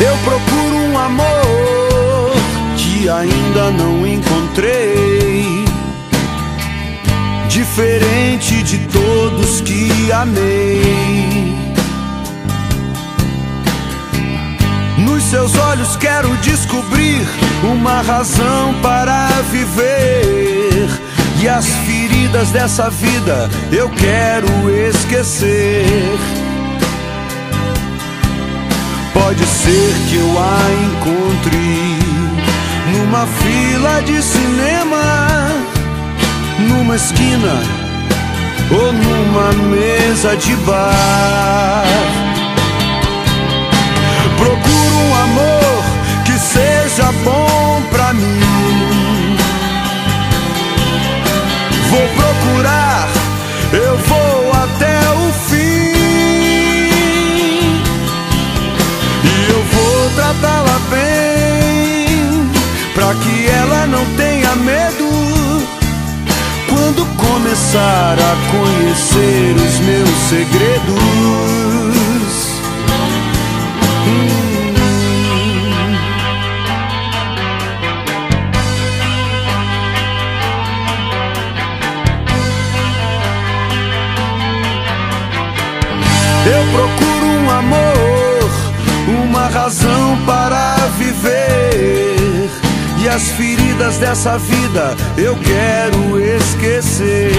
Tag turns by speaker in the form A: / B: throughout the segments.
A: Eu procuro um amor que ainda não encontrei, diferente de todos que amei. Nos seus olhos quero descobrir uma razão para viver, e as feridas dessa vida eu quero esquecer. Pode ser que eu a encontre numa fila de cinema, numa esquina ou numa mesa de bar. Procuro um amor que seja bom pra mim. Vou procurar, eu vou até o fim, e eu vou tratá-la bem, pra que ela não tenha medo quando começar a conhecer os meus segredos. Eu procuro um amor, uma razão para viver, e as feridas dessa vida eu quero esquecer.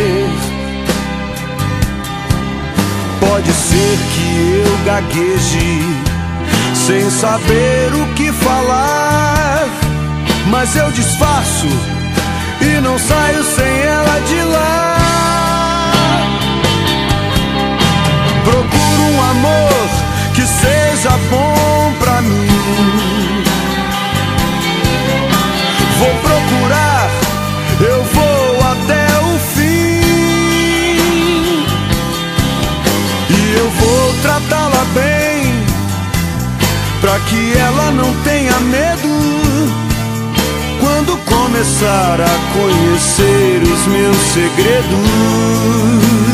A: Pode ser que eu gagueje sem saber o que falar, mas eu disfarço e não saio sem ela de lá. Procuro um amor que seja bom pra mim. Vou procurar, eu vou até o fim, e eu vou tratá-la bem, pra que ela não tenha medo quando começar a conhecer os meus segredos.